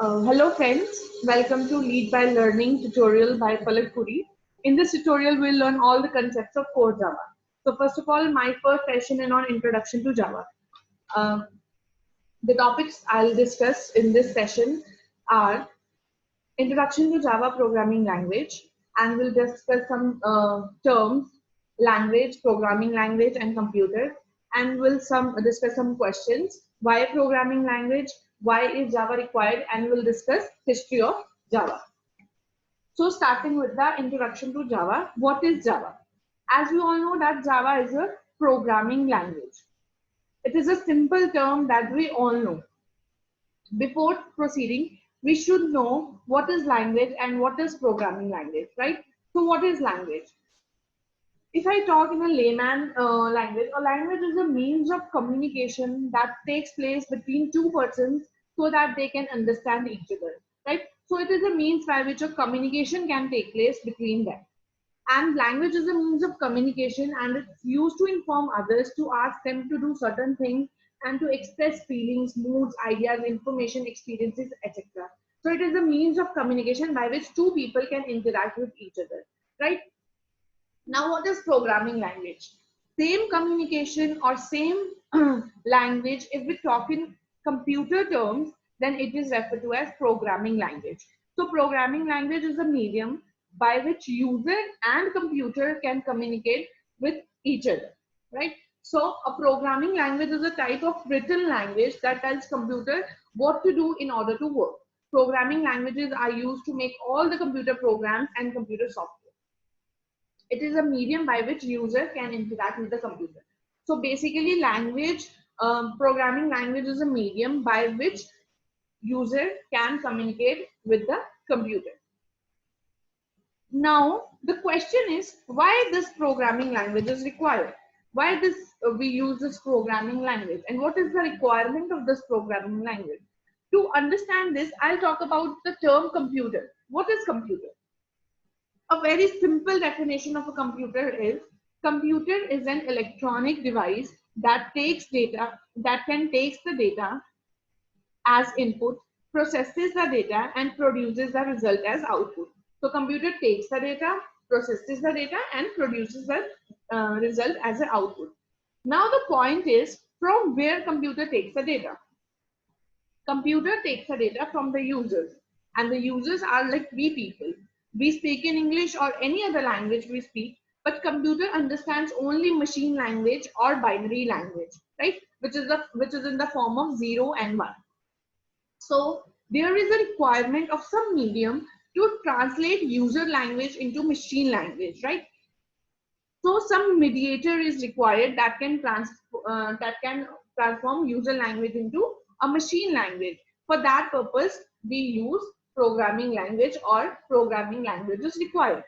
Hello friends, welcome to Lead by Learning tutorial by Palak Puri. In this tutorial, we'll learn all the concepts of core Java. So first of all, my first session is on introduction to Java. Uh, the topics I'll discuss in this session are introduction to Java programming language, and we'll discuss some terms, language, programming language, and computer, and we'll discuss some questions. Why programming language? Why is Java required? And we'll discuss history of Java. So starting with the introduction to Java, what is Java? As we all know that Java is a programming language. It is a simple term that we all know. Before proceeding, we should know what is language and what is programming language, right? So what is language? If I talk in a layman language, a language is a means of communication that takes place between two persons so that they can understand each other, right? So it is a means by which a communication can take place between them. And language is a means of communication, and it's used to inform others, to ask them to do certain things, and to express feelings, moods, ideas, information, experiences, etc. So it is a means of communication by which two people can interact with each other, right? Now, what is programming language? Same communication or same language, if we talk in computer terms, then it is referred to as programming language. So programming language is a medium by which user and computer can communicate with each other, right? So a programming language is a type of written language that tells computer what to do in order to work. Programming languages are used to make all the computer programs and computer software. It is a medium by which user can interact with the computer. So basically programming language is a medium by which user can communicate with the computer. Now the question is, why this programming language is required? Why we use this programming language, and what is the requirement of this programming language? To understand this, I'll talk about the term computer. What is computer? A very simple definition of a computer is an electronic device that takes data, that can takes the data as input, processes the data, and produces the result as output. So computer takes the data, processes the data, and produces the result as an output. Now the point is, from where computer takes the data? Computer takes the data from the users, and the users are like we people. We speak in English or any other language we speak, but computer understands only machine language or binary language, right? Which is in the form of 0 and 1. So there is a requirement of some medium to translate user language into machine language, right? So some mediator is required that can transform user language into a machine language. For that purpose, we use programming language, or programming language is required.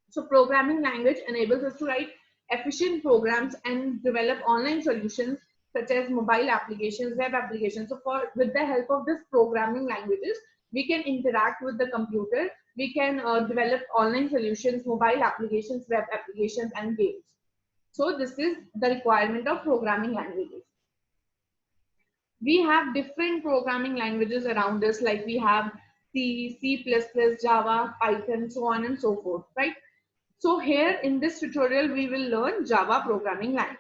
So programming language enables us to write efficient programs and develop online solutions such as mobile applications, web applications. So with the help of this programming languages, we can interact with the computer. We can develop online solutions, mobile applications, web applications, and games. So this is the requirement of programming languages. We have different programming languages around us, like we have C, C++, Java, Python, so on and so forth, right? So here in this tutorial, we will learn Java programming language.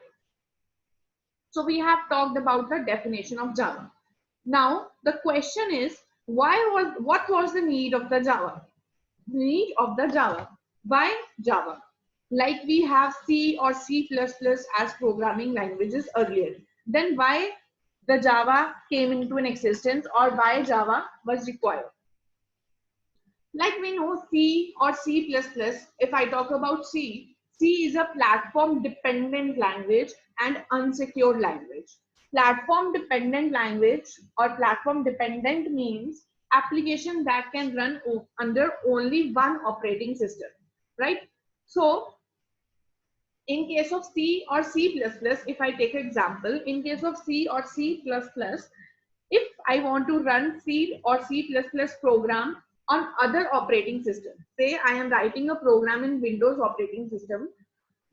So we have talked about the definition of Java. Now the question is, what was the need of the Java? Need of the Java. Why Java? Like we have C or C++ as programming languages earlier. Then why the Java came into an existence, or why Java was required? Like we know C or C++, if I talk about C, C is a platform dependent language and unsecured language. Platform dependent language, or platform dependent, means application that can run under only one operating system, right? So in case of C or C++, if I take an example, in case of C or C++, if I want to run C or C++ program on other operating systems, say I am writing a program in Windows operating system,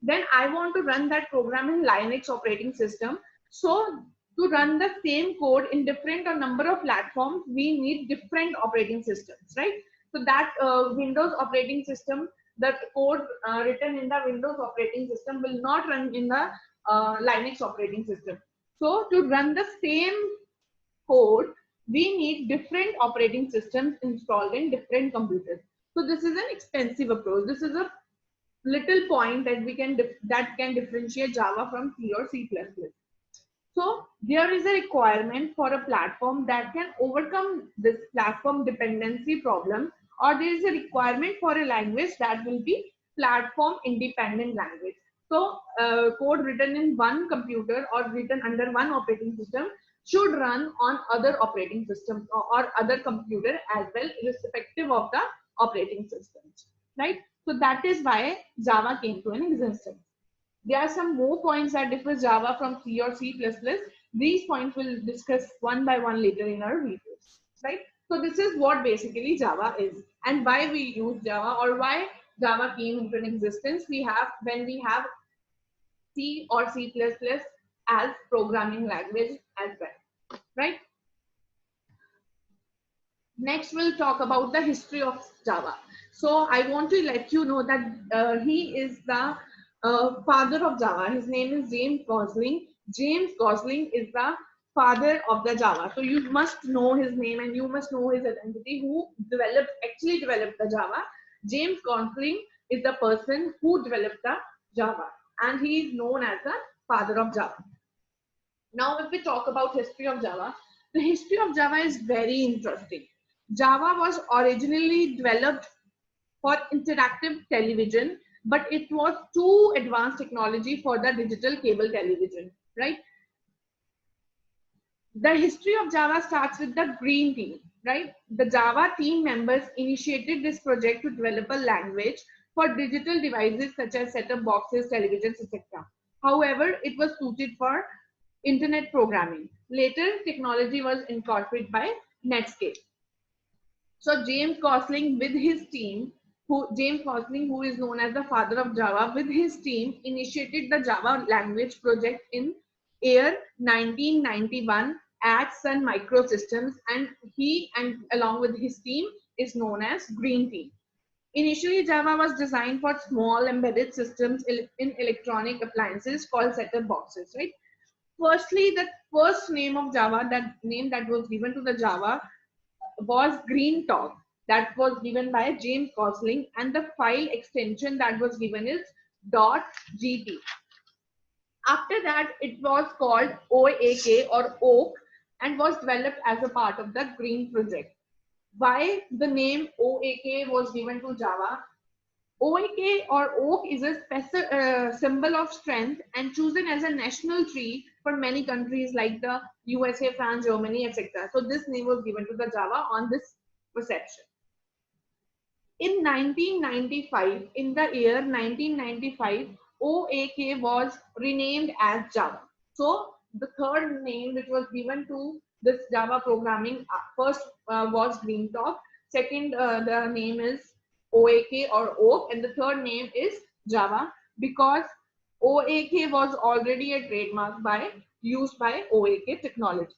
then I want to run that program in Linux operating system. So To run the same code in different or number of platforms, we need different operating systems, right? So that Windows operating system, the code written in the Windows operating system will not run in the Linux operating system. So to run the same code, we need different operating systems installed in different computers. So this is an expensive approach. This is a little point that we can that can differentiate Java from C or C++. So there is a requirement for a platform that can overcome this platform dependency problem, or there is a requirement for a language that will be platform independent language. So code written in one computer or written under one operating system should run on other operating systems or other computer as well, irrespective of the operating systems, right? So that is why Java came to an existence. There are some more points that differ Java from C or C++. These points we'll discuss one by one later in our videos, right? So this is what basically Java is and why we use Java, or why Java came into an existence. When we have C or C++ as programming language as well, right? Next, we'll talk about the history of Java. So I want to let you know that he is the father of Java. His name is James Gosling. James Gosling is the father of the Java. So you must know his name and you must know his identity. Who actually developed the Java? James Gosling is the person who developed the Java, and he is known as the father of Java. Now, if we talk about history of Java, the history of Java is very interesting. Java was originally developed for interactive television, but it was too advanced technology for the digital cable television, right? The history of Java starts with the Green Team, right? The Java team members initiated this project to develop a language for digital devices such as set-top boxes, televisions, etc. However, it was suited for internet programming. Later, technology was incorporated by Netscape. So James Gosling with his team, James Gosling, who is known as the father of Java, with his team initiated the Java language project in year 1991 at Sun Microsystems, and he and along with his team is known as Green Team. Initially, Java was designed for small embedded systems in electronic appliances called set-top boxes, right? Firstly, the first name of Java, that name that was given to the Java was Green Talk. That was given by James Gosling, and the file extension that was given is .gt. After that, it was called OAK or OAK and was developed as a part of the Green project. Why the name OAK was given to Java? OAK or oak is a symbol of strength and chosen as a national tree for many countries like the USA, France, Germany, etc. So this name was given to the Java on this perception. In 1995, in the year 1995, OAK was renamed as Java. So the third name which was given to this Java programming first was Green Talk. Second, the name is OAK or Oak, and the third name is Java, because OAK was already a trademark used by OAK technology.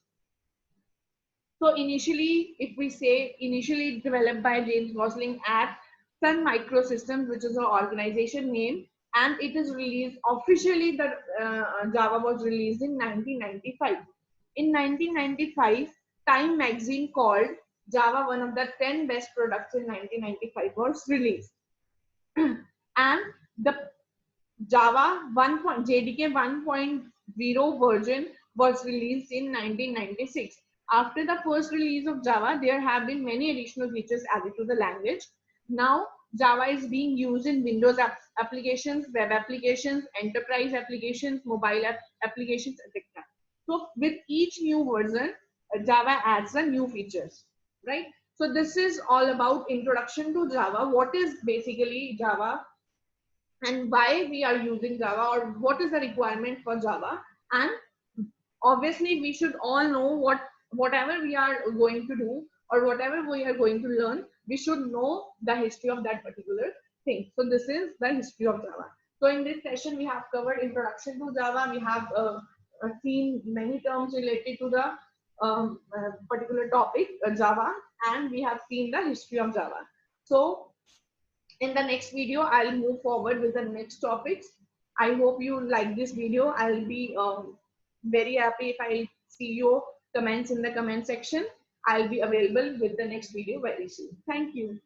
So initially, if we say initially developed by James Gosling at Sun Microsystems, which is an organization name, and it is released officially. The Java was released in 1995. In 1995, Time magazine called Java one of the 10 best products in 1995 was released. And the Java JDK 1.0 version was released in 1996. After the first release of Java, there have been many additional features added to the language. Now, Java is being used in Windows applications, web applications, enterprise applications, mobile applications, etc. So, with each new version, Java adds the new features, right? So, this is all about introduction to Java. What is basically Java, and why we are using Java, or what is the requirement for Java. And obviously we should all know whatever we are going to do or whatever we are going to learn, we should know the history of that particular thing. So this is the history of Java. So in this session we have covered introduction to Java, we have seen many terms related to the particular topic, Java, and we have seen the history of Java. So in the next video, I'll move forward with the next topics. I hope you like this video. I'll be very happy if I see your comments in the comment section. I'll be available with the next video very soon. Thank you.